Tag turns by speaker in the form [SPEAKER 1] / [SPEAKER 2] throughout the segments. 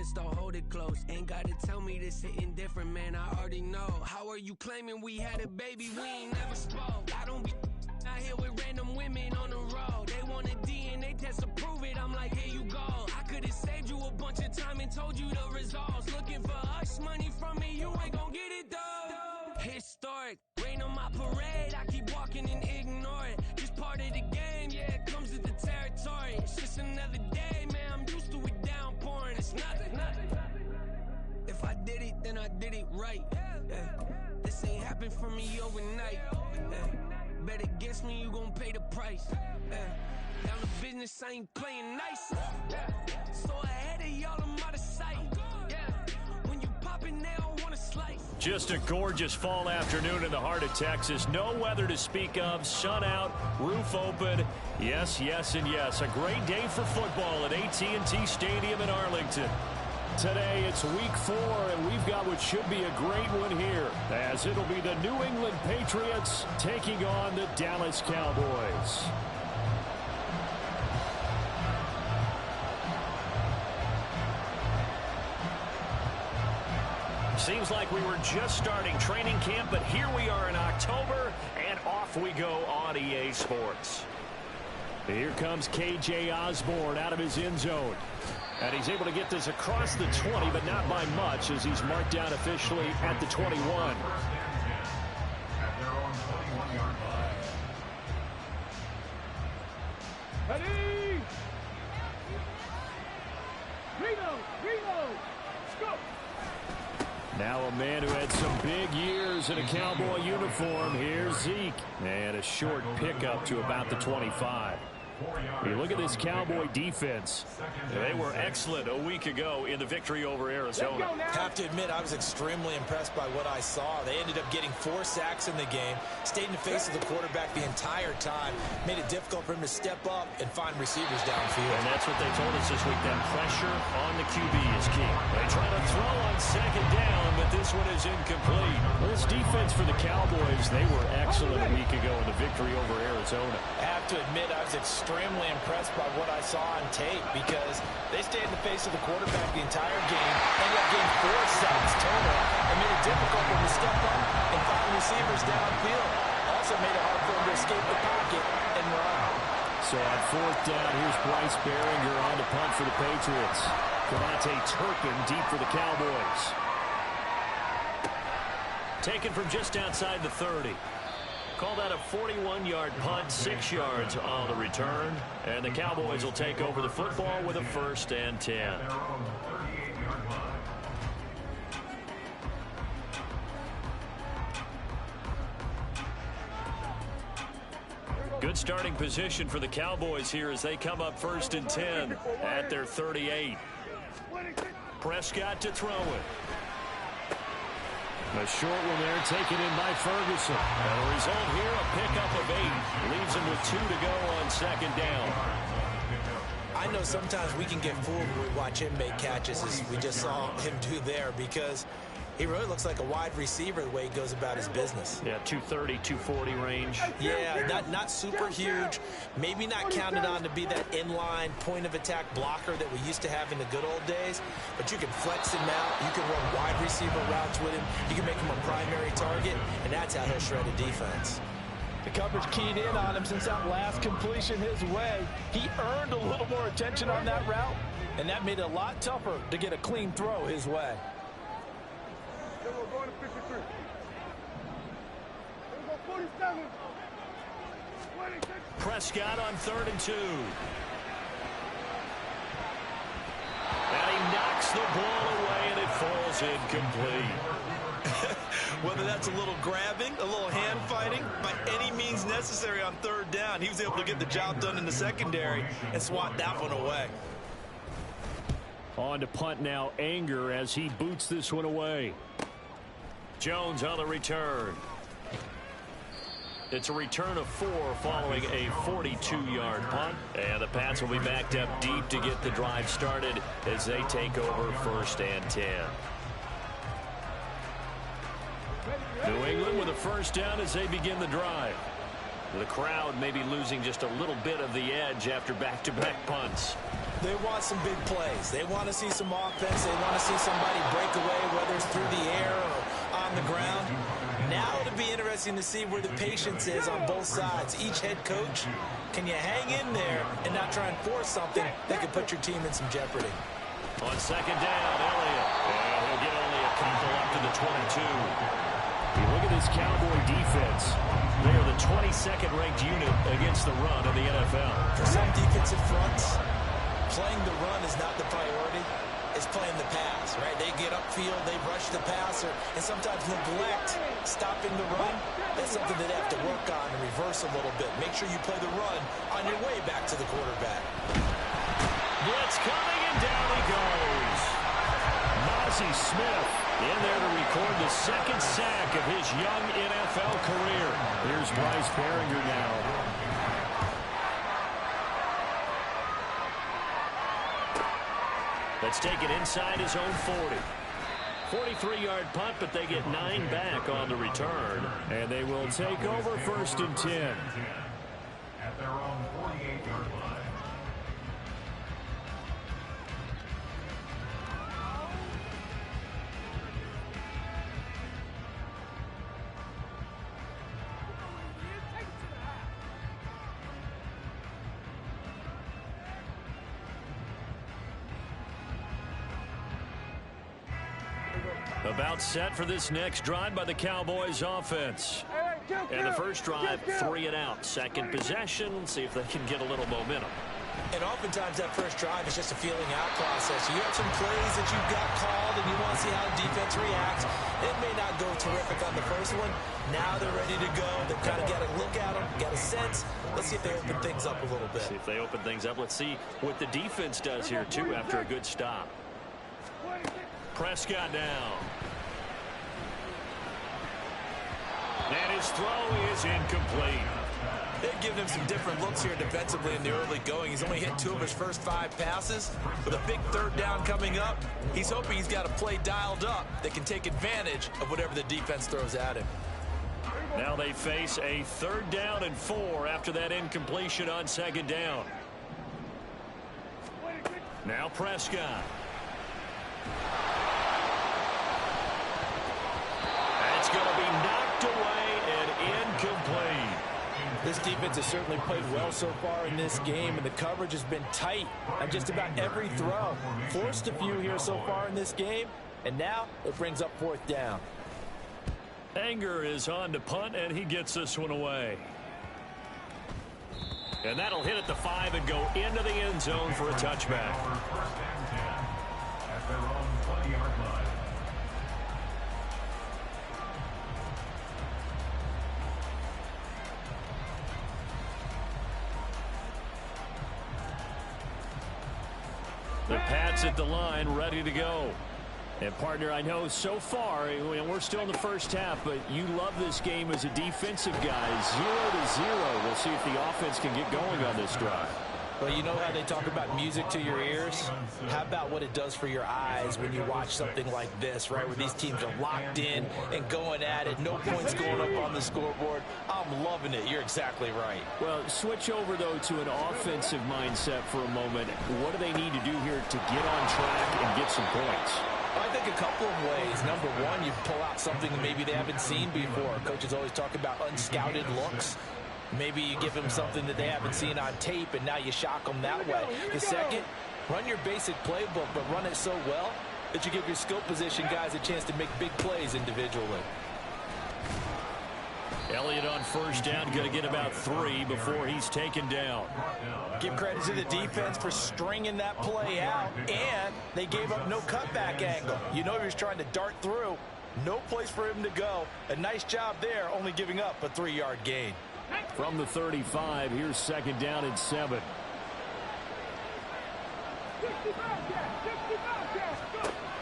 [SPEAKER 1] promise to hold it close. Ain't gotta tell me this hitting different, man, I already know. How are you claiming we had a baby, we ain't never spoke? I don't be out here with random women on the road. They want a DNA test to prove it, I'm like, here you go. I could've saved you a bunch of time and told you the results. Looking for hush money from me, you ain't gon' get it though. Historic, rain on my parade, I keep walking and ignore it. Just part of the game, yeah, it comes with the territory. It's just another day, man, I'm used to it downpouring. It's nothing. If I did it, then I did it right. This ain't happened for me overnight. Bet against me, you gon' pay the price. Down the business, I ain't playing nice. So ahead of y'all, I'm out of sight. When you poppin', they don't wanna slice.
[SPEAKER 2] Just a gorgeous fall afternoon in the heart of Texas. No weather to speak of. Sun out, roof open. Yes, yes, and yes. A great day for football at AT&T Stadium in Arlington. Today it's week 4, and we've got what should be a great one here, as it'll be the New England Patriots taking on the Dallas Cowboys. Seems like we were just starting training camp, but here we are in October, and off we go on EA Sports. Here comes KJ Osborne out of his end zone. And he's able to get this across the 20, but not by much, as he's marked down officially at the 21.
[SPEAKER 3] Ready? Reno, let's go.
[SPEAKER 2] Now a man who had some big years in a Cowboy uniform. Here's Zeke. And a short pickup to about the 25. You look at this Cowboy defense. They were excellent a week ago in the victory over Arizona.
[SPEAKER 4] Have to admit, I was extremely impressed by what I saw. They ended up getting 4 sacks in the game, stayed in the face of the quarterback the entire time, made it difficult for him to step up and find receivers downfield.
[SPEAKER 2] And that's what they told us this week, that pressure on the QB is key. They try to throw on second down, but this one is incomplete. This defense for the Cowboys, they were excellent a week ago in the victory over Arizona.
[SPEAKER 4] I have to admit, I was extremely impressed by what I saw on tape, because they stayed in the face of the quarterback the entire game, ended up getting 4 sacks total, and made it difficult for him to step up and find receivers downfield. Also made it hard for him to escape the pocket and run.
[SPEAKER 2] So on 4th down, here's Bryce Behringer on to punt for the Patriots. Devontae Turpin deep for the Cowboys. Taken from just outside the 30. Call that a 41-yard punt, 6 yards on the return. And the Cowboys will take over the football with a 1st and 10. Good starting position for the Cowboys here as they come up 1st and 10 at their 38. Prescott to throw it. A short one there, taken in by Ferguson. And the result here, a pickup of 8. Leaves him with 2 to go on 2nd down.
[SPEAKER 4] I know sometimes we can get fooled when we watch him make catches, as we just saw him do there, because he really looks like a wide receiver the way he goes about his business.
[SPEAKER 2] Yeah, 230, 240 range.
[SPEAKER 4] Yeah, not super huge. Maybe not counted on to be that inline point-of-attack blocker that we used to have in the good old days. But you can flex him out. You can run wide receiver routes with him. You can make him a primary target, and that's how he'll shred a defense.
[SPEAKER 3] The coverage keyed in on him since that last completion his way. He earned a little more attention on that route, and that made it a lot tougher to get a clean throw his way.
[SPEAKER 5] Going to 53. Go 47.
[SPEAKER 2] Prescott on 3rd and 2. And he knocks the ball away, and it falls incomplete.
[SPEAKER 6] Whether that's a little grabbing, a little hand fighting, by any means necessary on 3rd down, he was able to get the job done in the secondary and swat that one away.
[SPEAKER 2] On to punt now, Anger, as he boots this one away. Jones on the return. It's a return of 4 following a 42-yard punt. And the Pats will be backed up deep to get the drive started as they take over 1st and 10. New England with a 1st down as they begin the drive. The crowd may be losing just a little bit of the edge after back-to-back punts.
[SPEAKER 4] They want some big plays. They want to see some offense. They want to see somebody break away, whether it's through the air or on the ground. Now it'll be interesting to see where the patience is on both sides. Each head coach, can you hang in there and not try and force something that could put your team in some jeopardy?
[SPEAKER 2] On second down, Elliott. And he'll get only a couple up to the 22. You look at this Cowboy defense. They are the 22nd ranked unit against the run in the NFL.
[SPEAKER 4] For some defensive fronts, playing the run is not the priority. It's playing the pass, right? They get upfield, they rush the passer, and sometimes neglect stopping the run. That's something that they have to work on and reverse a little bit. Make sure you play the run on your way back to the quarterback.
[SPEAKER 2] Blitz coming, and down he goes. Mazi Smith in there to record the second sack of his young NFL career. Here's Bryce Baringer now. Let's take it inside his own 40. 43-yard punt, but they get 9 back on the return. And they will take over 1st and 10.
[SPEAKER 5] At their own 48-yard line.
[SPEAKER 2] About set for this next drive by the Cowboys offense. And the first drive, 3 and out. Second possession, see if they can get a little momentum.
[SPEAKER 4] And oftentimes that first drive is just a feeling out process. You have some plays that you've got called and you want to see how the defense reacts. It may not go terrific on the first one. Now they're ready to go. They've kind of got a look at them, got a sense. Let's see if they open things up a little bit.
[SPEAKER 2] See if they open things up. Let's see what the defense does here, too, after a good stop. Prescott down. And his throw is incomplete.
[SPEAKER 6] They've given him some different looks here defensively in the early going. He's only hit 2 of his first 5 passes. With a big third down coming up, he's hoping he's got a play dialed up that can take advantage of whatever the defense throws at him.
[SPEAKER 2] Now they face a 3rd down and 4 after that incompletion on 2nd down. Now Prescott. It's going to be knocked away and incomplete.
[SPEAKER 4] This defense has certainly played well so far in this game, and the coverage has been tight on just about every throw. Forced a few here so far in this game, and now it brings up 4th down.
[SPEAKER 2] Anger is on to punt, and he gets this one away. And that'll hit at the 5 and go into the end zone for a touchback.
[SPEAKER 5] First and 10 at their own 20-yard line.
[SPEAKER 2] The Pats at the line, ready to go. And, partner, I know so far, and we're still in the first half, but you love this game as a defensive guy. 0-0. We'll see if the offense can get going on this drive.
[SPEAKER 4] Well, you know how they talk about music to your ears? How about what it does for your eyes when you watch something like this, right, where these teams are locked in and going at it, no points going up on the scoreboard? I'm loving it. You're exactly right.
[SPEAKER 2] Well, switch over, though, to an offensive mindset for a moment. What do they need to do here to get on track and get some points?
[SPEAKER 4] I think a couple of ways. Number one, you pull out something that maybe they haven't seen before. Coaches always talk about unscouted looks. Maybe you give them something that they haven't seen on tape, and now you shock them that way. The second, run your basic playbook, but run it so well that you give your skill position guys a chance to make big plays individually.
[SPEAKER 2] Elliott on first down, going to get about 3 before he's taken down.
[SPEAKER 4] Give credit to the defense for stringing that play out, and they gave up no cutback angle. You know he was trying to dart through. No place for him to go. A nice job there, only giving up a 3-yard gain.
[SPEAKER 2] From the 35, here's 2nd down and 7.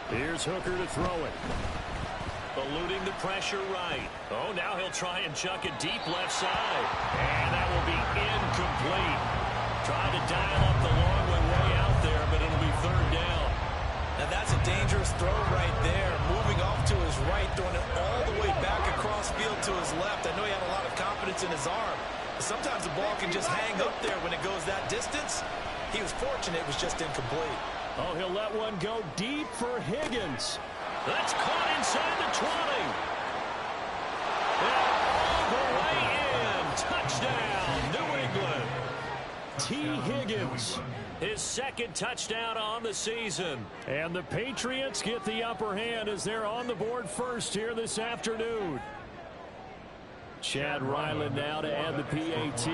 [SPEAKER 2] Here's Hooker to throw it. Eluding the pressure right. Oh, now he'll try and chuck it deep left side. And that will be incomplete. Trying to dial up the long one way out there, but it'll be 3rd down.
[SPEAKER 6] Now that's a dangerous throw right there. Moving off to his right, throwing it all the way back across field to his left. I know he had a lot of confidence in his arm. But sometimes the ball can just hang up there when it goes that distance.
[SPEAKER 4] He was fortunate it was just incomplete.
[SPEAKER 2] Oh, he'll let one go deep for Higgins. That's caught inside the 20. And all the way in. Touchdown, New England. T. Higgins, his second touchdown on the season. And the Patriots get the upper hand as they're on the board first here this afternoon. Chad Ryland now to add the PAT.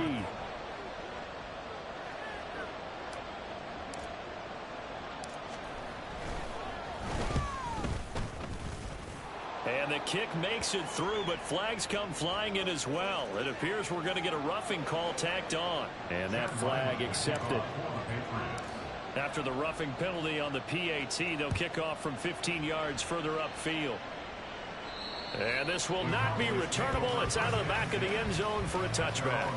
[SPEAKER 2] And the kick makes it through, but flags come flying in as well. It appears we're going to get a roughing call tacked on. And that flag accepted. After the roughing penalty on the PAT, they'll kick off from 15 yards further upfield. And this will not be returnable. It's out of the back of the end zone for a touchback.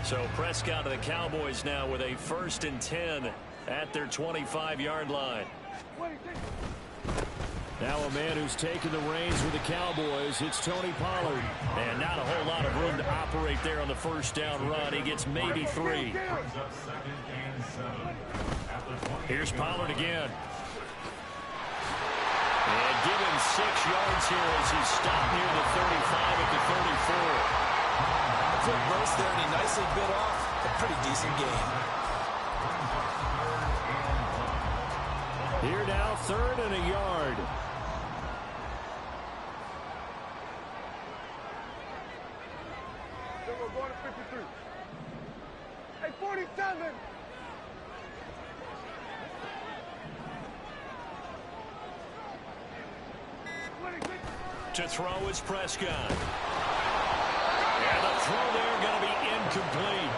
[SPEAKER 2] So Prescott of the Cowboys now with a 1st and 10 at their 25-yard line. Now a man who's taken the reins with the Cowboys, it's Tony Pollard. And not a whole lot of room to operate there on the first down run. He gets maybe 3. Here's Pollard again. And given 6 yards here as he's stopped near the 35 at the 34.
[SPEAKER 4] Quick burst there, and he nicely bit off a pretty decent gain.
[SPEAKER 2] Here now, 3rd and a yard.
[SPEAKER 7] We're going to 53. Hey, 47.
[SPEAKER 2] To throw is Prescott. And the throw there going to be incomplete.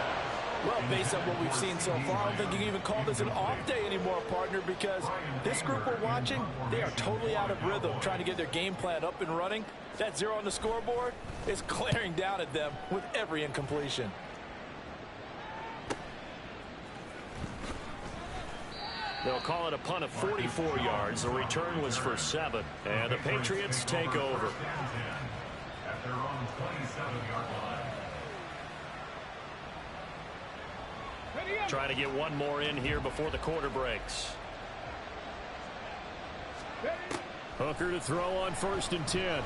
[SPEAKER 3] Well, based on what we've seen so far, I don't think you can even call this an off day anymore, partner, because this group we're watching, they are totally out of rhythm, trying to get their game plan up and running. That 0 on the scoreboard is glaring down at them with every incompletion.
[SPEAKER 2] They'll call it a punt of 44 yards. The return was for 7. And the Patriots take over.
[SPEAKER 5] At their own 27-yard line.
[SPEAKER 2] Trying to get one more in here before the quarter breaks. Hooker to throw on 1st and 10.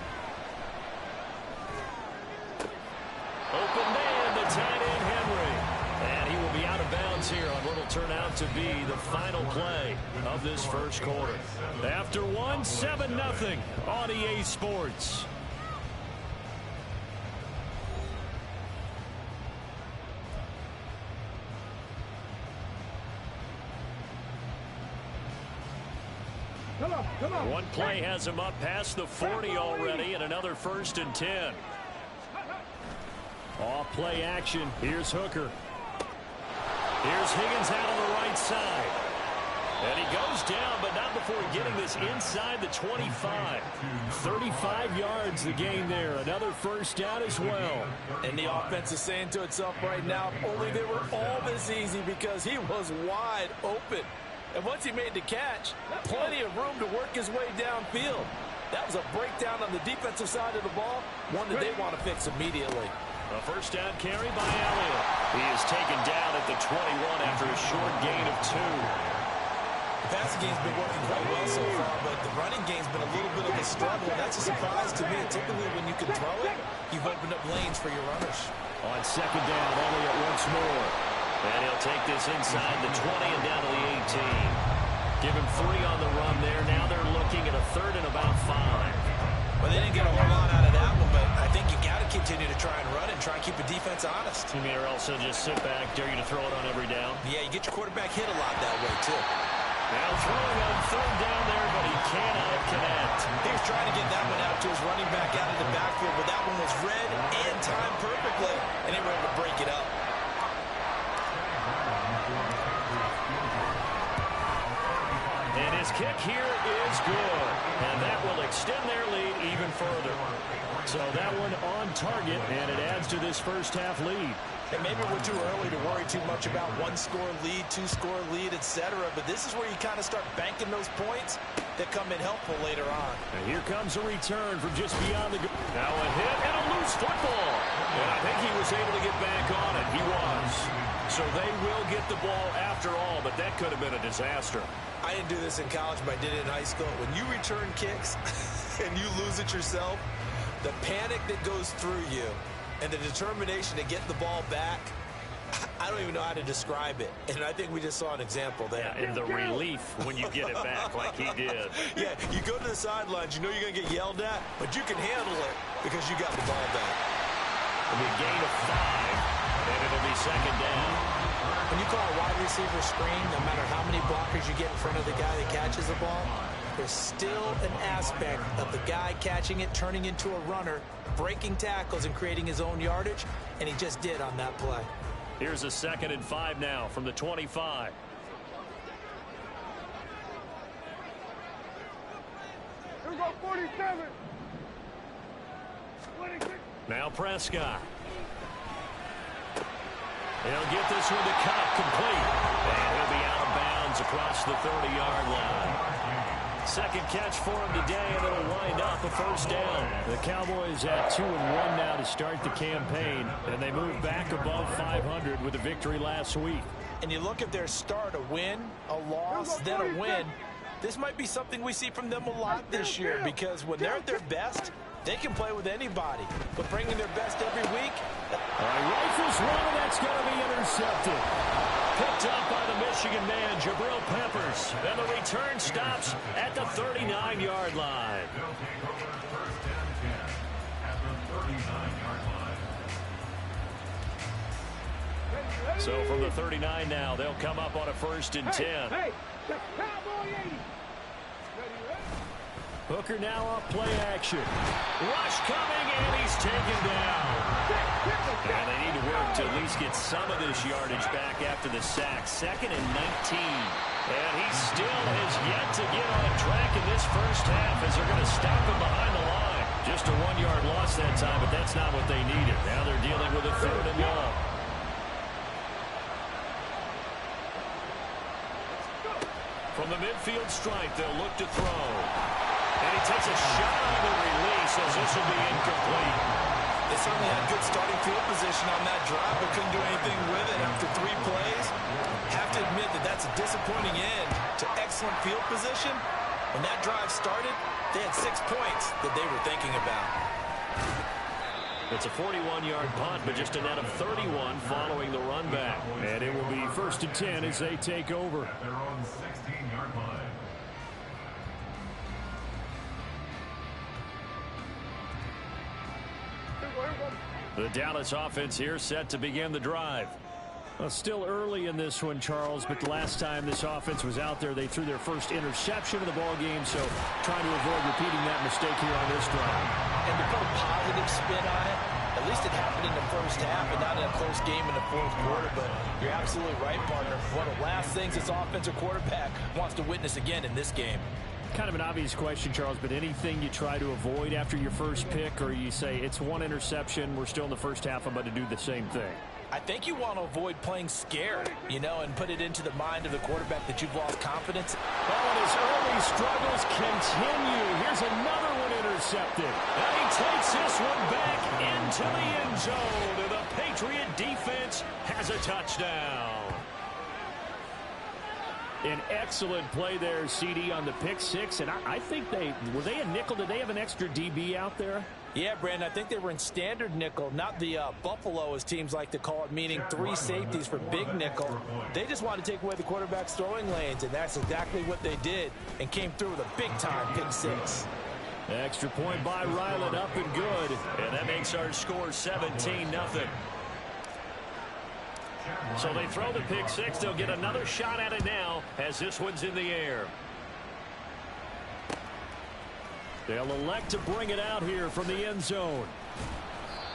[SPEAKER 2] Open man, the tight end Henry. And he will be out of bounds here on what will turn out to be the final play of this first quarter. After one, 7-0 on EA Sports.
[SPEAKER 7] Come on.
[SPEAKER 2] One play has him up past the 40 already, and another 1st and 10. Off play action. Here's Hooker. Here's Higgins out on the right side. And he goes down, but not before getting this inside the 25. 35 yards the gain there. Another 1st down as well.
[SPEAKER 3] And the offense is saying to itself right now, only they were all this easy because he was wide open. And once he made the catch, plenty of room to work his way downfield. That was a breakdown on the defensive side of the ball, one that they want to fix immediately.
[SPEAKER 2] A 1st down carry by Elliott. He is taken down at the 21 after a short gain of 2.
[SPEAKER 4] The passing game's been working quite well so far, but the running game's been a little bit of a struggle. That's a surprise to me. Typically, when you can throw it, you've opened up lanes for your runners.
[SPEAKER 2] On 2nd down, Elliott once more. And he'll take this inside the 20 and down to the 18. Give him 3 on the run there. Now they're looking at a 3rd and about 5.
[SPEAKER 4] Well, they didn't get a whole lot out of that one, but I think you got to continue to try and run and try and keep the defense honest.
[SPEAKER 2] You mean, or else they'll just sit back, dare you to throw it on every down?
[SPEAKER 4] Yeah, you get your quarterback hit a lot that way, too.
[SPEAKER 2] Now throwing on 3rd down there, but he cannot connect.
[SPEAKER 4] He was trying to get that one out to his running back out of the backfield, but that one was read and timed perfectly, and they were able to break it up.
[SPEAKER 2] And his kick here is good. And that will extend their lead even further. So that one on target, and it adds to this first half lead.
[SPEAKER 4] And maybe we're too early to worry too much about one-score lead, two-score lead, etc. But this is where you kind of start banking those points that come in helpful later on.
[SPEAKER 2] And here comes a return from just beyond the goal. Now a hit and a loose football. And I think he was able to get back on it. He was. So they will get the ball after all, but that could have been a disaster.
[SPEAKER 4] I didn't do this in college, but I did it in high school. When you return kicks and you lose it yourself, the panic that goes through you and the determination to get the ball back, I don't even know how to describe it. And I think we just saw an example there.
[SPEAKER 2] Yeah, and the relief when you get it back like he did.
[SPEAKER 4] Yeah, you go to the sidelines, you know you're going to get yelled at, but you can handle it because you got the ball back.
[SPEAKER 2] It'll be a gain of 5, and it'll be second down.
[SPEAKER 4] When you call a wide receiver screen, no matter how many blockers you get in front of the guy that catches the ball, there's still an aspect of the guy catching it, turning into a runner, breaking tackles and creating his own yardage, and he just did on that play.
[SPEAKER 2] Here's a 2nd and 5 now from the 25.
[SPEAKER 7] Here we go, 47. 26.
[SPEAKER 2] Now Prescott. He'll get this one to Kupp, complete. And he'll be out of bounds across the 30-yard line. Second catch for him today, and it'll wind up a first down. The Cowboys at 2-1 now to start the campaign, and they move back above 500 with a victory last week.
[SPEAKER 4] And you look at their start, a win, a loss, then a win. This might be something we see from them a lot this year, because when they're at their best, they can play with anybody. But bringing their best every week.
[SPEAKER 2] All right, rifles one, and that's going to be intercepted. Picked up by the Michigan man, Jabril Peppers. And the return stops at the 39-yard line.
[SPEAKER 5] They'll take over first and 10 at the 39-yard line.
[SPEAKER 2] So from the 39 now, they'll come up on a 1st and 10.
[SPEAKER 7] Hey, the Cowboy 80.
[SPEAKER 2] Hooker now off play action. Rush coming, and he's taken down. And they need to work to at least get some of this yardage back after the sack. 2nd and 19. And he still has yet to get on track in this first half as they're going to stop him behind the line. Just a 1-yard loss that time, but that's not what they needed. Now they're dealing with a 3rd and long. From the midfield stripe, they'll look to throw. And he takes a shot on the release as this will be incomplete.
[SPEAKER 4] They certainly had good starting field position on that drive, but couldn't do anything with it after 3 plays. Have to admit that that's a disappointing end to excellent field position. When that drive started, they had 6 points that they were thinking about.
[SPEAKER 2] It's a 41-yard punt, but just a net of 31 following the run back. And it will be 1st and 10 as they take over.
[SPEAKER 5] At their own 16-yard line.
[SPEAKER 2] The Dallas offense here set to begin the drive. Well, still early in this one, Charles, but the last time this offense was out there, they threw their first interception of the ball game, so trying to avoid repeating that mistake here on this drive.
[SPEAKER 4] And to put a positive spin on it, at least it happened in the first half and not in a close game in the 4th quarter, but you're absolutely right, partner. One of the last things this offensive quarterback wants to witness again in this game.
[SPEAKER 2] Kind of an obvious question, Charles, but anything you try to avoid after your first pick, or you say it's 1 interception, we're still in the first half, I'm going to do the same thing?
[SPEAKER 4] I think you want to avoid playing scared, you know, and put it into the mind of the quarterback that you've lost confidence.
[SPEAKER 2] Oh, and his early struggles continue. Here's another one intercepted. And he takes this one back into the end zone. And the Patriot defense has a touchdown. An excellent play there, CD, on the pick 6. And I think were they a nickel? Did they have an extra DB out there?
[SPEAKER 4] Yeah, Brandon, I think they were in standard nickel, not the Buffalo, as teams like to call it, meaning 3 safeties for big nickel. They just wanted to take away the quarterback's throwing lanes, and that's exactly what they did, and came through with a big-time pick 6.
[SPEAKER 2] Extra point by Ryland, up and good. And that makes our score 17-0. So they throw the pick 6. They'll get another shot at it now as this one's in the air. They'll elect to bring it out here from the end zone.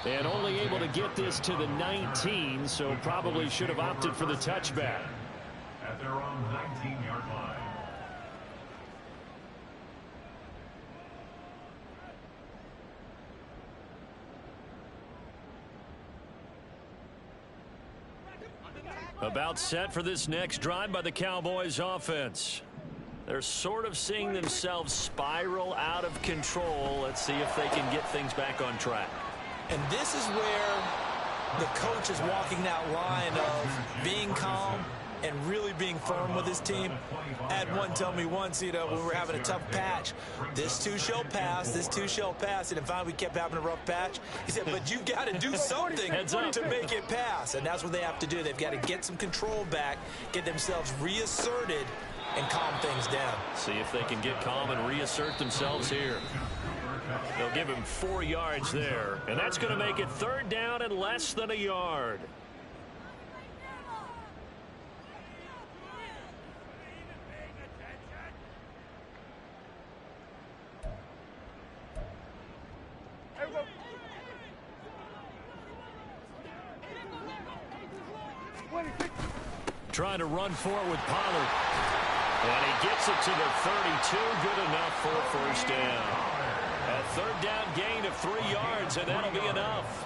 [SPEAKER 2] And only able to get this to the 19, so probably should have opted for the touchback.
[SPEAKER 5] At their own 19-yard line.
[SPEAKER 2] About set for this next drive by the Cowboys offense. They're sort of seeing themselves spiral out of control. Let's see if they can get things back on track.
[SPEAKER 4] And this is where the coach is walking that line of being calm and really being firm with his team. I had one tell me once, when we were having a tough patch, this too shall pass, this too shall pass. And finally we kept having a rough patch. He said, but you've got to do something to make it pass. And that's what they have to do. They've got to get some control back, get themselves reasserted, and calm things down.
[SPEAKER 2] See if they can get calm and reassert themselves here. They'll give him 4 yards there, and that's going to make it 3rd down and less than a yard. Trying to run for it with Pollard. And he gets it to the 32. Good enough for a 1st down. A 3rd down gain of 3 yards, and that'll be enough.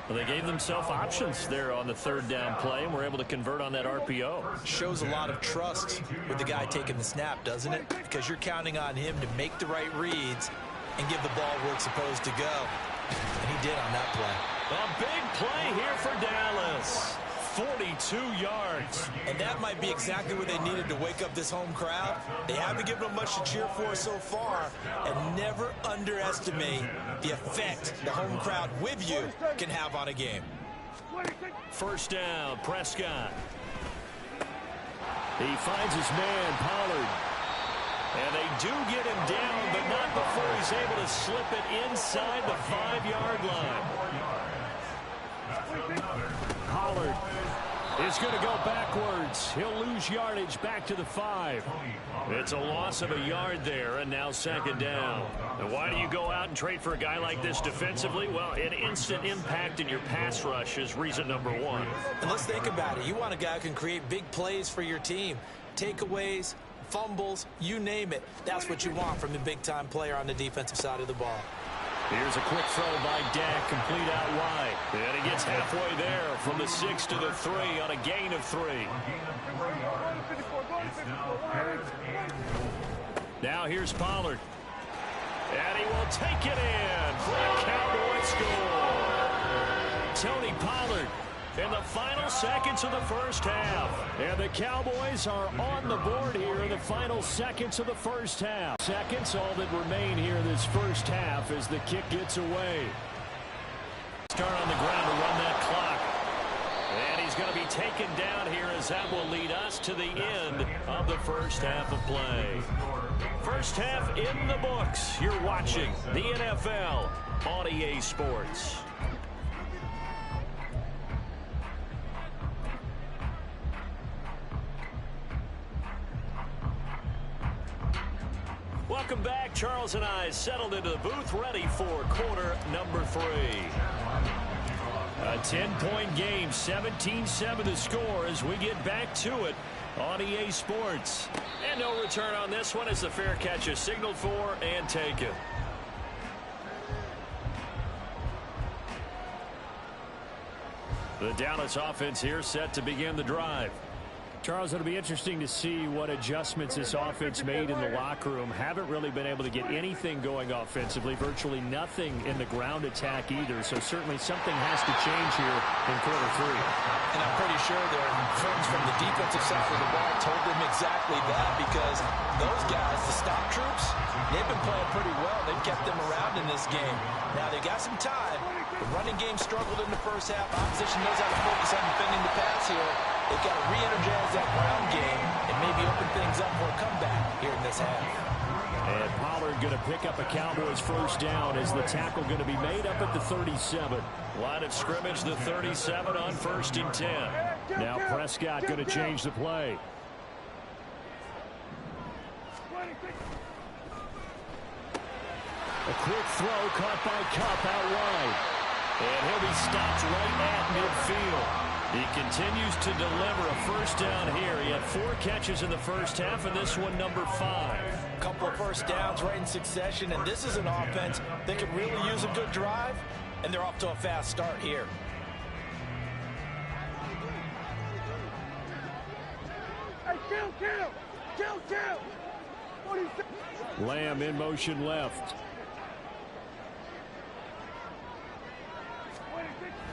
[SPEAKER 2] Well, they gave themselves options there on the 3rd down play, and were able to convert on that RPO.
[SPEAKER 4] Shows a lot of trust with the guy taking the snap, doesn't it? Because you're counting on him to make the right reads and give the ball where it's supposed to go. And he did on that play.
[SPEAKER 2] A big play here for Dallas. 42 yards.
[SPEAKER 4] And that might be exactly what they needed to wake up this home crowd. They haven't given them much to cheer for so far, and never underestimate the effect the home crowd with you can have on a game.
[SPEAKER 2] 1st down, Prescott. He finds his man, Pollard. And they do get him down, but not before he's able to slip it inside the 5-yard line. Pollard is going to go backwards. He'll lose yardage back to the 5. It's a loss of a yard there, and now 2nd down. And why do you go out and trade for a guy like this defensively? Well, an instant impact in your pass rush is reason number 1.
[SPEAKER 4] And let's think about it. You want a guy who can create big plays for your team. Takeaways, fumbles, you name it. That's what you want from a big-time player on the defensive side of the ball.
[SPEAKER 2] Here's a quick throw by Dak, complete out wide. And he gets halfway there from the 6 to the 3 on a gain of 3. Now here's Pollard. And he will take it in for a Cowboy score. Tony Pollard in the final seconds of the 1st half. And the Cowboys are on the board here in the final seconds of the 1st half. Seconds, all that remain here in this 1st half as the kick gets away. Start on the ground to run that clock. And he's going to be taken down here as that will lead us to the end of the 1st half of play. 1st half in the books. You're watching the NFL on EA Sports. Welcome back. Charles and I settled into the booth, ready for quarter number 3. A 10-point game, 17-7 the score as we get back to it on EA Sports. And no return on this one as the fair catch is signaled for and taken. The Dallas offense here set to begin the drive. Charles, it'll be interesting to see what adjustments this offense made in the locker room. Haven't really been able to get anything going offensively, virtually nothing in the ground attack either. So certainly something has to change here in quarter 3.
[SPEAKER 4] And I'm pretty sure their friends from the defensive side of the ball told them exactly that, because those guys, the stop troops, they've been playing pretty well. They've kept them around in this game. Now they got some time. The running game struggled in the 1st half. Opposition knows how to focus on defending the pass here. They've got to re-energize that ground game and maybe open things up for a comeback here in this half.
[SPEAKER 2] And Pollard going to pick up a Cowboys 1st down as the tackle going to be made up at the 37. Line of scrimmage, the 37 on 1st and 10. Now Prescott going to change the play. A quick throw caught by Kupp out wide. And he'll be stopped right at midfield. He continues to deliver a 1st down here. He had 4 catches in the 1st half, and this one number 5.
[SPEAKER 4] A couple of 1st downs right in succession, and this is an offense that could really use a good drive, and they're off to a fast start here.
[SPEAKER 7] Kill. 46.
[SPEAKER 2] Lamb in motion left.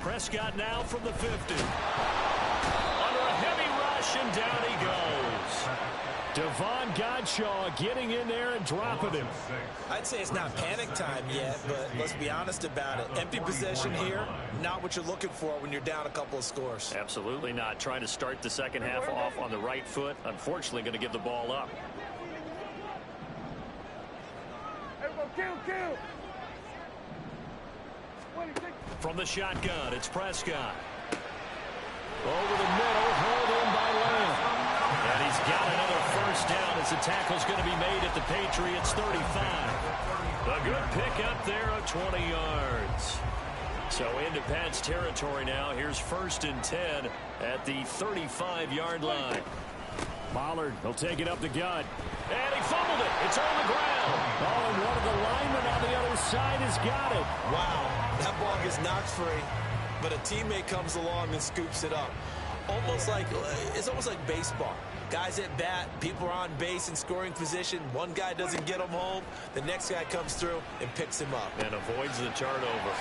[SPEAKER 2] Prescott now from the 50. Under a heavy rush, and down he goes. Devon Godshaw getting in there and dropping him.
[SPEAKER 4] I'd say it's not panic time yet, but let's be honest about it. Empty possession here, not what you're looking for when you're down a couple of scores.
[SPEAKER 2] Absolutely not. Trying to start the second half off on the right foot. Unfortunately, going to give the ball up.
[SPEAKER 7] Kill. 26.
[SPEAKER 2] From the shotgun, it's Prescott. Over the middle, hauled in by Lamb. And he's got another first down as the tackle's going to be made at the Patriots 35. A good pickup there of 20 yards. So into Pat's territory now. Here's 1st and 10 at the 35-yard line. Pollard, he'll take it up the gut. And he fumbled it. It's on the ground. Oh, and one of the linemen on the other side has got it.
[SPEAKER 4] Wow, that ball gets knocked free, but a teammate comes along and scoops it up. It's almost like baseball. Guys at bat, people are on base in scoring position. One guy doesn't get him home. The next guy comes through and picks him up.
[SPEAKER 2] And avoids the turnover.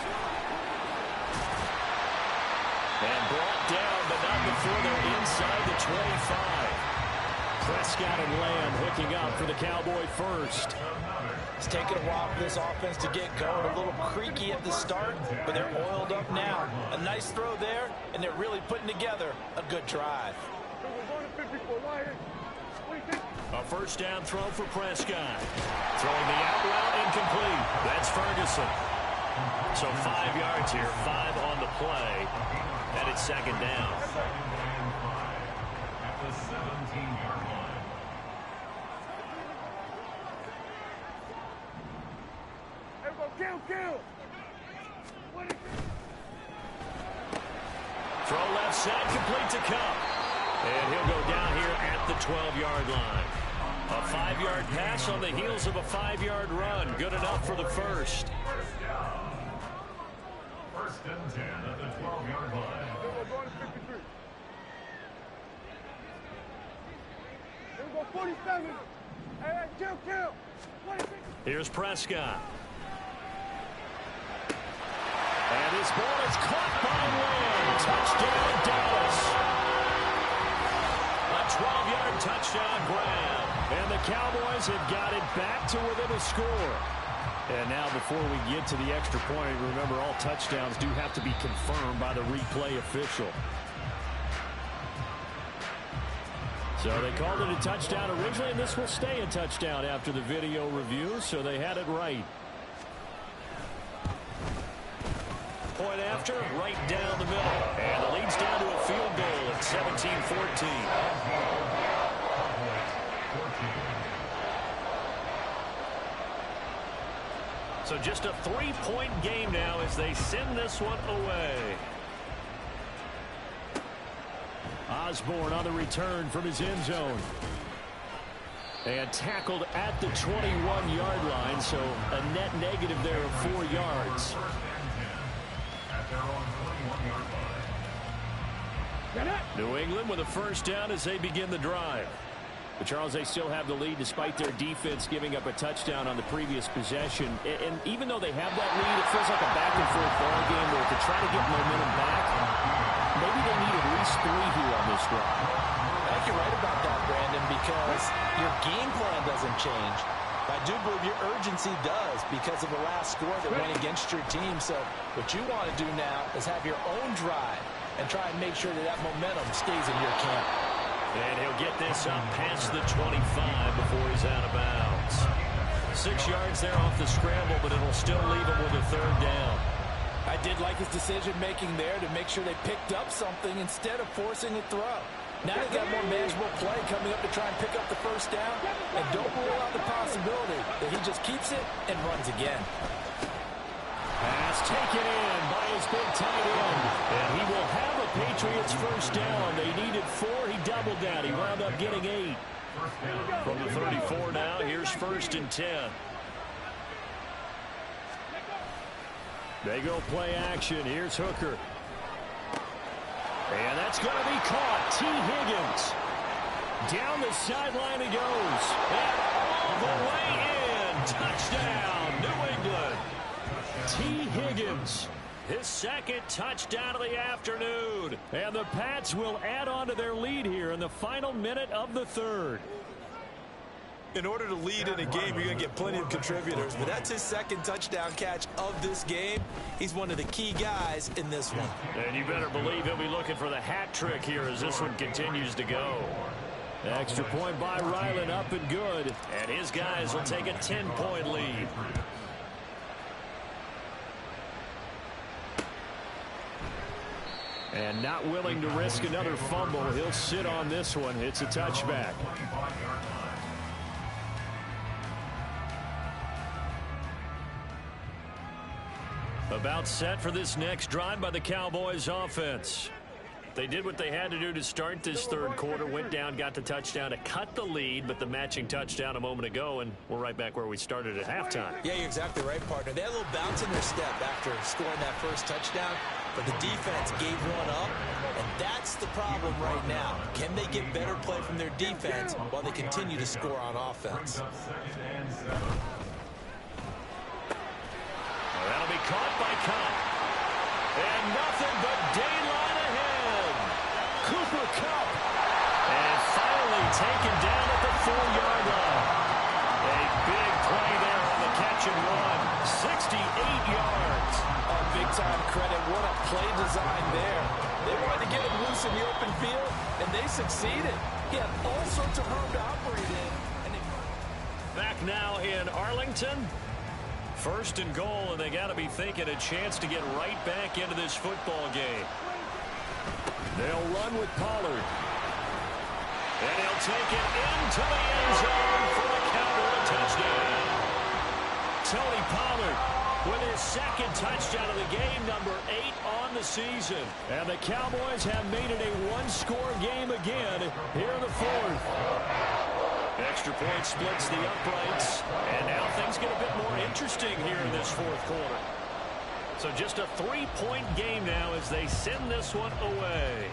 [SPEAKER 2] And brought down, but not before they're inside the 25. Prescott and Lamb hooking up for the Cowboy first.
[SPEAKER 4] It's taken a while for this offense to get going. A little creaky at the start, but they're oiled up now. A nice throw there, and they're really putting together a good drive.
[SPEAKER 2] A first down throw for Prescott. Throwing the out route incomplete. That's Ferguson. So 5 yards here, 5 on the play, and it's second down.
[SPEAKER 5] At the 17-yard line.
[SPEAKER 7] Kill.
[SPEAKER 2] Throw left side, complete to Kupp. And he'll go down here at the 12-yard line. A 5-yard pass on the heels of a 5-yard run. Good enough for the first.
[SPEAKER 5] 1st and 10 at the 12-yard line.
[SPEAKER 7] Here we go, 47. Hey, kill. 26.
[SPEAKER 2] Here's Prescott. And his ball is caught by Lamb. Touchdown, Dallas. A 12-yard touchdown grab. And the Cowboys have got it back to within a score. And now before we get to the extra point, remember all touchdowns do have to be confirmed by the replay official. So they called it a touchdown originally, and this will stay a touchdown after the video review, so they had it right. Point after, right down the middle. And it leads down to a field goal at 17-14. So just a 3-point game now as they send this one away. Osborne on the return from his end zone. And tackled at the 21-yard line, so a net negative there of 4 yards. New England with a first down as they begin the drive. But Charles, they still have the lead despite their defense giving up a touchdown on the previous possession. And even though they have that lead, it feels like a back-and-forth ball game where to try to get momentum back, maybe they need at least 3 here on this drive.
[SPEAKER 4] I think you're right about that, Brandon, because your game plan doesn't change. I do believe your urgency does because of the last score that went against your team. So what you want to do now is have your own drive and try and make sure that that momentum stays in your camp.
[SPEAKER 2] And he'll get this up past the 25 before he's out of bounds. 6 yards there off the scramble, but it'll still leave him with a third down.
[SPEAKER 4] I did like his decision-making there to make sure they picked up something instead of forcing a throw. Now they got more manageable play coming up to try and pick up the first down. And don't rule out the possibility that he just keeps it and runs again.
[SPEAKER 2] Pass taken in by his big tight end. And he will have a Patriots first down. They needed 4. He doubled that. He wound up getting 8. From the 34 now, here's 1st and 10. They go play action. Here's Hooker. And that's going to be caught. T. Higgins. Down the sideline he goes. And all the way in. Touchdown, New England. T. Higgins. His second touchdown of the afternoon. And the Pats will add on to their lead here in the final minute of the third.
[SPEAKER 6] In order to lead in a game, you're going to get plenty of contributors. But that's his second touchdown catch of this game. He's one of the key guys in this one.
[SPEAKER 2] And you better believe he'll be looking for the hat trick here as this one continues to go. Extra point by Ryland, up and good. And his guys will take a 10-point lead. And not willing to risk another fumble. He'll sit on this one. It's a touchback. About set for this next drive by the Cowboys offense. They did what they had to do to start this third quarter. Went down, got the touchdown to cut the lead, but the matching touchdown a moment ago, and we're right back where we started at halftime.
[SPEAKER 6] Yeah, you're exactly right, partner. They had a little bounce in their step after scoring that first touchdown, but the defense gave one up, and that's the problem right now. Can they get better play from their defense while they continue to score on offense?
[SPEAKER 2] That'll be caught by Kupp. And nothing but daylight ahead. Cooper Kupp. And finally taken down at the 4-yard line. A big play there on the catch and run. 68 yards.
[SPEAKER 3] Big-time credit. What a play design there. They wanted to get him loose in the open field, and they succeeded. He had all sorts of room to operate in.
[SPEAKER 2] Back now in Arlington. First and goal, and they got to be thinking a chance to get right back into this football game. They'll run with Pollard. And he'll take it into the end zone for the Cowboy touchdown. Tony Pollard with his second touchdown of the game, number 8 on the season. And the Cowboys have made it a one-score game again here in the fourth. Extra point splits the uprights, and now things get a bit more interesting here in this fourth quarter. So just a 3-point game now as they send this one away.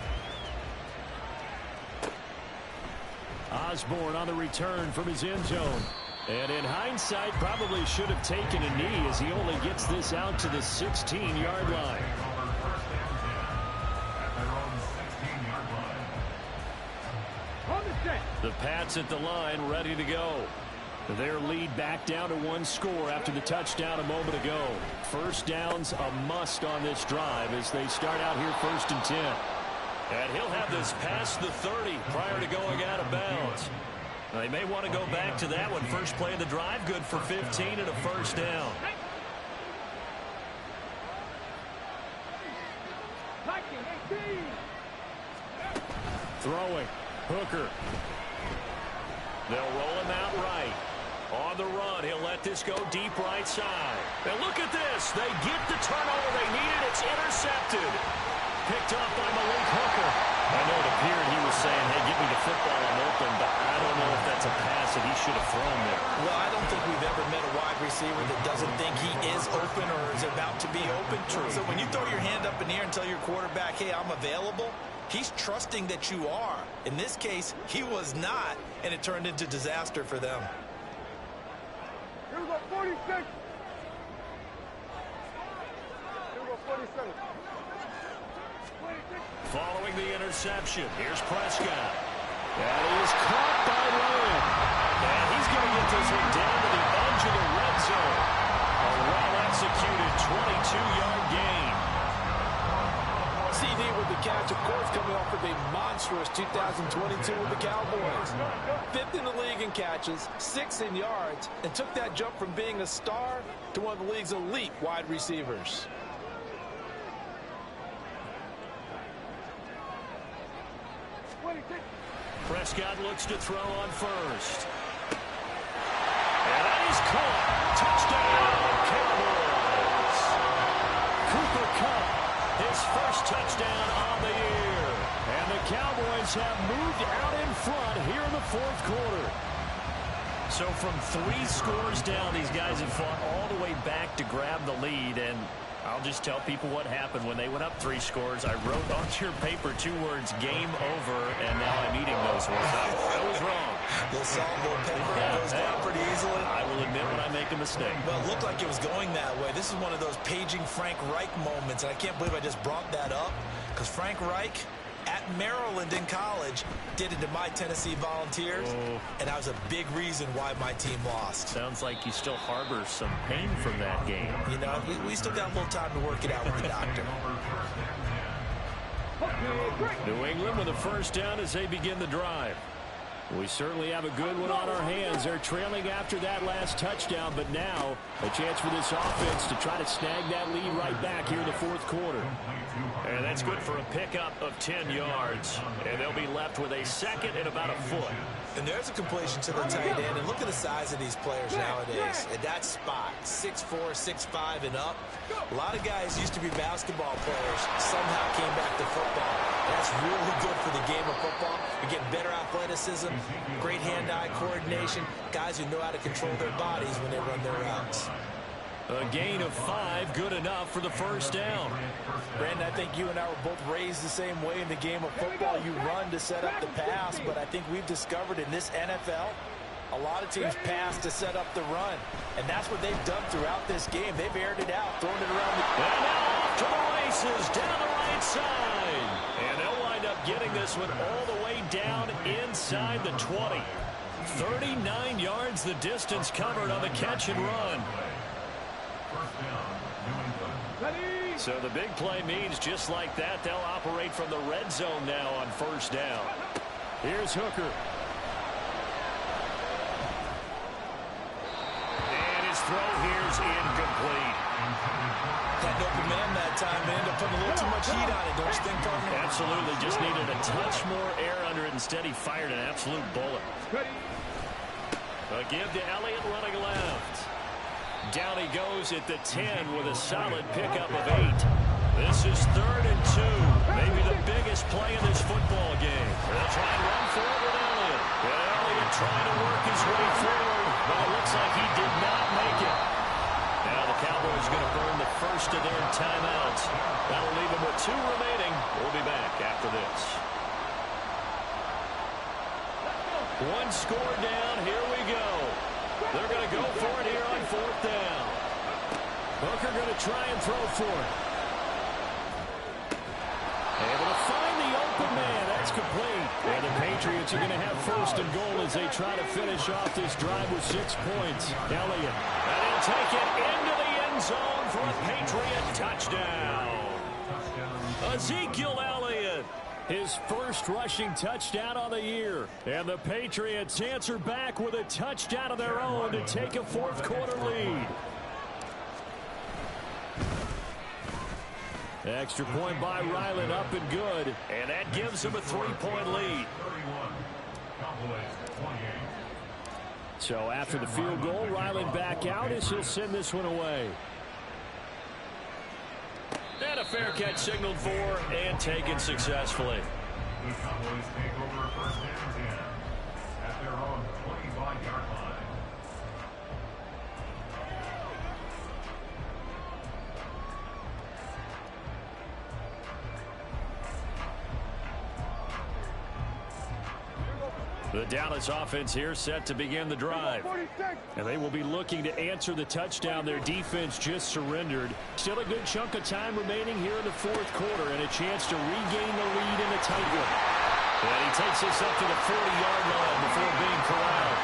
[SPEAKER 2] Osborne on the return from his end zone. And in hindsight, probably should have taken a knee as he only gets this out to the 16-yard line. The Pats at the line, ready to go. Their lead back down to 1 score after the touchdown a moment ago. First down's a must on this drive as they start out here 1st and 10. And he'll have this past the 30 prior to going out of bounds. Now, they may want to go back to that one. First play of the drive, good for 15 and a first down. Throwing. Hooker. They'll roll him out right. On the run, he'll let this go deep right side. And look at this. They get the turnover they needed. It's intercepted. Picked off by Malik Hooker. I know it appeared he was saying, hey, give me the football, I'm open, but I don't know if that's a pass that he should have thrown there.
[SPEAKER 6] Well, I don't think we've ever met a wide receiver that doesn't think he is open or is about to be open. True. So when you throw your hand up in the air and tell your quarterback, hey, I'm available, he's trusting that you are. In this case, he was not, and it turned into disaster for them.
[SPEAKER 7] Here we go, 46. Here we go, 47.
[SPEAKER 2] Following the interception, here's Prescott. That is caught by Lamb. And he's going to get this one down to the edge of the red zone. A well-executed 22-yard gain.
[SPEAKER 3] CD with the catch, of course, coming off with a monstrous 2022 with the Cowboys. 5th in the league in catches, 6th in yards, and took that jump from being a star to one of the league's elite wide receivers.
[SPEAKER 2] Prescott looks to throw on first. And that is caught. Touchdown, Cowboys. Cooper Kupp, his first touchdown on the year. And the Cowboys have moved out in front here in the fourth quarter. So from 3 scores down, these guys have fought all the way back to grab the lead. And I'll just tell people what happened when they went up 3 scores. I wrote onto your paper 2 words, game over, and now I'm eating those words. I
[SPEAKER 6] little salt, little pepper, goes down pretty easily.
[SPEAKER 2] I will admit when I make a mistake.
[SPEAKER 6] Well, it looked like it was going that way. This is one of those paging Frank Reich moments, and I can't believe I just brought that up, because Frank Reich at Maryland in college did it to my Tennessee Volunteers, and that was a big reason why my team lost.
[SPEAKER 2] Sounds like you still harbor some pain from that game.
[SPEAKER 6] You know, we still got a little time to work it out with the doctor.
[SPEAKER 2] New England with a first down as they begin the drive. We certainly have a good one on our hands. They're trailing after that last touchdown, but now a chance for this offense to try to snag that lead right back here in the fourth quarter. And that's good for a pickup of 10 yards. And they'll be left with a second and about a foot.
[SPEAKER 6] And there's a completion to the tight end. And look at the size of these players nowadays. At that spot, 6'4", 6'5", and up. A lot of guys used to be basketball players, somehow came back to football. That's really good for the game of football. You're getting better athleticism, great hand-eye coordination, guys who know how to control their bodies when they run their routes.
[SPEAKER 2] A gain of 5, good enough for the first down.
[SPEAKER 4] Brandon, I think you and I were both raised the same way in the game of football. You run to set up the pass, but I think we've discovered in this NFL, a lot of teams pass to set up the run. And that's what they've done throughout this game. They've aired it out, thrown it around the...
[SPEAKER 2] And now off to the races, down the right side. And they'll wind up getting this one all the way down inside the 20. 39 yards the distance covered on the catch and run. So the big play means just like that, they'll operate from the red zone now on first down. Here's Hooker. And his throw here's incomplete.
[SPEAKER 6] Had no command that time, and ended up putting a little too much heat on it, don't you think, partner?
[SPEAKER 2] Absolutely, just needed a touch more air under it. Instead, he fired an absolute bullet. A give to Elliott running left. Down he goes at the 10 with a solid pickup of 8. This is 3rd and 2. Maybe the biggest play in this football game. They'll try and run for it with Elliott. And Elliott trying to work his way forward, but it looks like he did not make it. Now the Cowboys going to burn the first of their timeouts. That'll leave them with 2 remaining. We'll be back after this. One score down. Here we go. They're going to go for it here on 4th down. Hooker going to try and throw for it. Able to find the open man. That's complete. And the Patriots are going to have 1st and goal as they try to finish off this drive with 6 points. Elliott. And he'll take it into the end zone for a Patriot touchdown. Ezekiel Elliott. His first rushing touchdown on the year. And the Patriots answer back with a touchdown of their own to take a fourth quarter lead. Extra point by Ryland up and good. And that gives him a 3-point lead. So after the field goal, Ryland back out as he'll send this one away. And a fair catch signaled for and taken successfully.
[SPEAKER 5] The Cowboys take over 1st and 10 at their own 25-yard line.
[SPEAKER 2] The Dallas offense here set to begin the drive. And they will be looking to answer the touchdown their defense just surrendered. Still a good chunk of time remaining here in the fourth quarter and a chance to regain the lead in a tight one. And he takes this up to the 40-yard line before being corralled.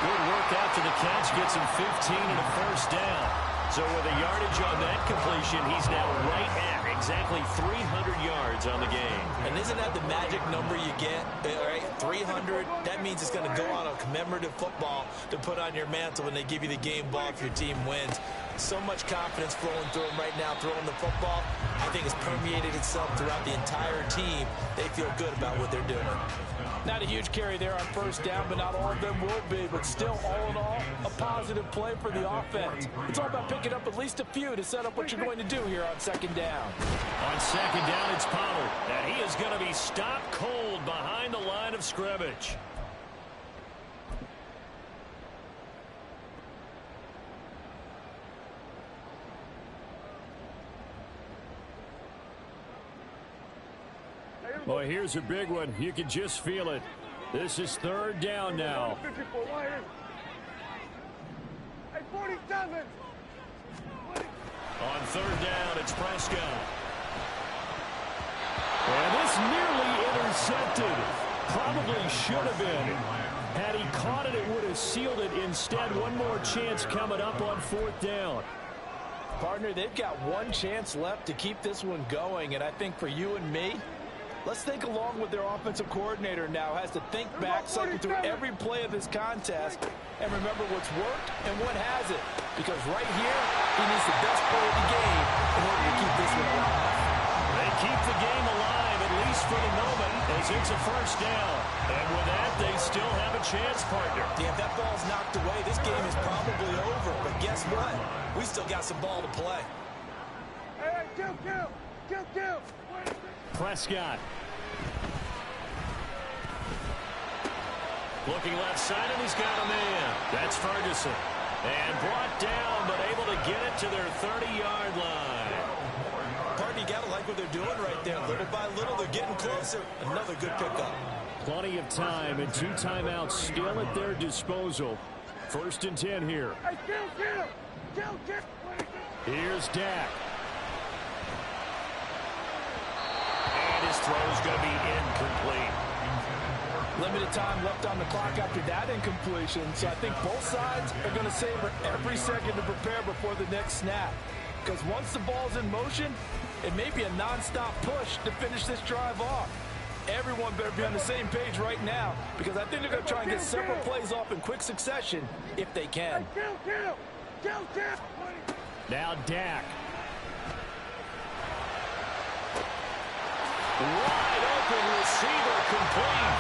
[SPEAKER 2] Good work after the catch, gets him 15 and a first down. So with a yardage on that completion, he's now right at exactly 300 yards on the game.
[SPEAKER 6] And isn't that the magic number you get, right? 300, that means it's going to go on a commemorative football to put on your mantle when they give you the game ball if your team wins. So much confidence flowing through them right now, throwing the football. I think it's permeated itself throughout the entire team. They feel good about what they're doing.
[SPEAKER 4] Not a huge carry there on first down, but not all of them will be. But still, all in all, a positive play for the offense. It's all about picking up at least a few to set up what you're going to do here on 2nd down.
[SPEAKER 2] On 2nd down, it's Pollard. And he is going to be stopped cold behind the line of scrimmage. Boy, here's a big one. You can just feel it. This is third down now.
[SPEAKER 7] Hey, 47.
[SPEAKER 2] On third down, it's Prescott. And this nearly intercepted. Probably should have been. Had he caught it, it would have sealed it. Instead, one more chance coming up on fourth down.
[SPEAKER 4] Partner, they've got one chance left to keep this one going, and I think for you and me, let's think along with their offensive coordinator now. Has to think back, cycle through every play of this contest, and remember what's worked and what hasn't. Because right here, he needs the best play of the game in order to keep this one alive.
[SPEAKER 2] They keep the game alive, at least for the moment, as it's a first down. And with that, they still have a chance, partner.
[SPEAKER 4] Yeah, if that ball's knocked away, this game is probably over. But guess what? We still got some ball to play.
[SPEAKER 7] Hey, kill.
[SPEAKER 2] Prescott. Looking left side, and he's got a man. That's Ferguson. And brought down, but able to get it to their 30-yard line.
[SPEAKER 4] Partner, you got to like what they're doing right there. Little by little, they're getting closer. Another good pickup.
[SPEAKER 2] Plenty of time and 2 timeouts still at their disposal. First and 10 here.
[SPEAKER 7] Hey, kill.
[SPEAKER 2] Here's Dak. And his throw's going to be incomplete.
[SPEAKER 4] Limited time left on the clock after that incompletion, so I think both sides are going to savor every second to prepare before the next snap. Because once the ball's in motion, it may be a non-stop push to finish this drive off. Everyone better be on the same page right now, because I think they're going to try and get several plays off in quick succession if they can.
[SPEAKER 7] Kill.
[SPEAKER 2] Now Dak. Wide open receiver complete.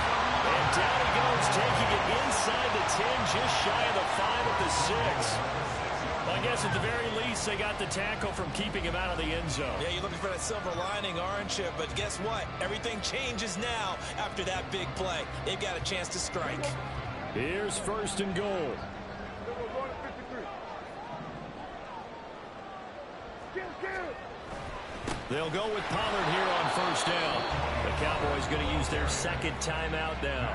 [SPEAKER 2] And down he goes, taking it inside the 10, just shy of the 5 at the 6. Well, I guess at the very least, they got the tackle from keeping him out of the end zone.
[SPEAKER 4] Yeah, you're looking for that silver lining, aren't you? But guess what? Everything changes now after that big play. They've got a chance to strike.
[SPEAKER 2] Here's first and goal. They'll go with Pollard here on first down. The Cowboys going to use their second timeout now,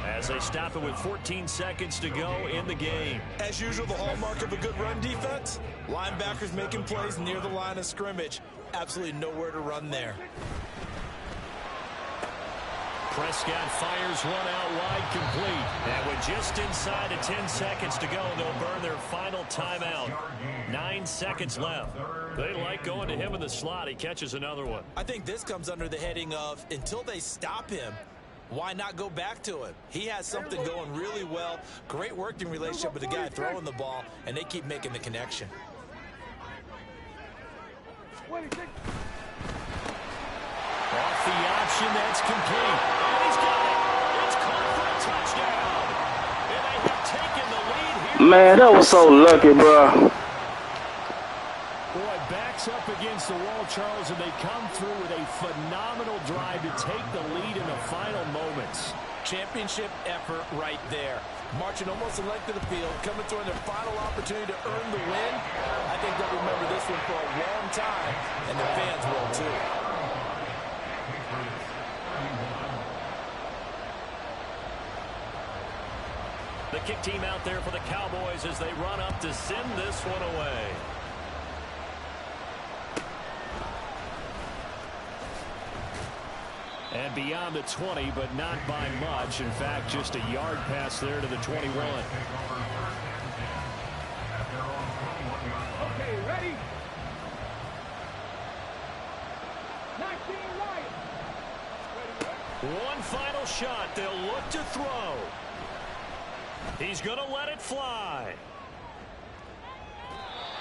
[SPEAKER 2] as they stop it with 14 seconds to go in the game.
[SPEAKER 4] As usual, the hallmark of a good run defense, linebackers making plays near the line of scrimmage. Absolutely nowhere to run there.
[SPEAKER 2] Prescott fires one out wide, complete. And with just inside of 10 seconds to go, they'll burn their final timeout. 9 seconds left. They like going to him in the slot. He catches another one.
[SPEAKER 4] I think this comes under the heading of, until they stop him, why not go back to him? He has something going really well. Great working relationship with the guy throwing the ball, and they keep making the connection.
[SPEAKER 2] Off the option, that's complete. And he's got it. It's caught for a touchdown. And they have taken the lead here.
[SPEAKER 8] Man, that was so lucky, bro.
[SPEAKER 2] Boy, backs up against the wall, Charles, and they come through with a phenomenal drive to take the lead in the final moments.
[SPEAKER 4] Championship effort right there. Marching almost the length of the field, coming through in their final opportunity to earn the win. I think they'll remember this one for a long time, and the fans will too.
[SPEAKER 2] The kick team out there for the Cowboys as they run up to send this one away. And beyond the 20, but not by much. In fact, just a yard pass there to the 21.
[SPEAKER 7] Okay, ready? 19 right.
[SPEAKER 2] One final shot. They'll look to throw. He's going to let it fly.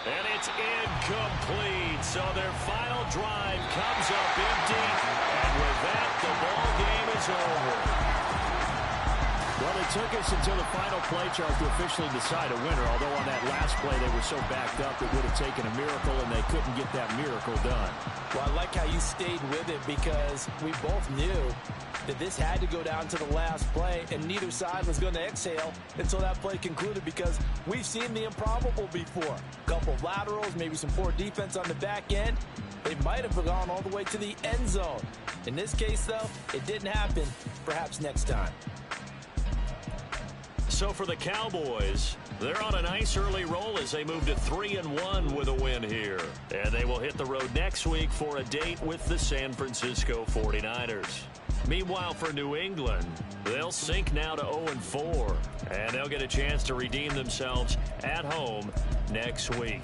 [SPEAKER 2] And it's incomplete. So their final drive comes up empty. And with that, the ball game is over. Well, it took us until the final play, Charles, to officially decide a winner. Although on that last play, they were so backed up, it would have taken a miracle, and they couldn't get that miracle done.
[SPEAKER 4] Well, I like how you stayed with it, because we both knew that this had to go down to the last play, and neither side was going to exhale until that play concluded, because we've seen the improbable before. A couple of laterals, maybe some poor defense on the back end. They might have gone all the way to the end zone. In this case, though, it didn't happen. Perhaps next time.
[SPEAKER 2] So for the Cowboys, they're on a nice early roll as they move to 3-1 with a win here. And they will hit the road next week for a date with the San Francisco 49ers. Meanwhile, for New England, they'll sink now to 0-4. And they'll get a chance to redeem themselves at home next week.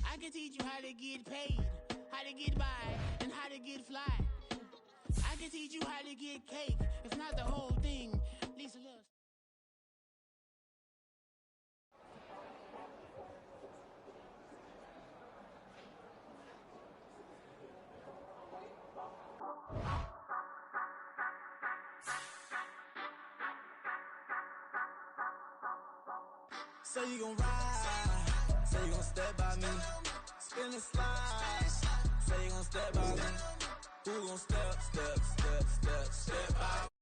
[SPEAKER 1] I can teach you how to get paid, how to get by, and how to get fly. I can teach you how to get cake, if not the whole thing, at least a little.
[SPEAKER 9] Say you gon' ride, say you gon' step by me, spin and slide, say you gon' step by me, who gon' step by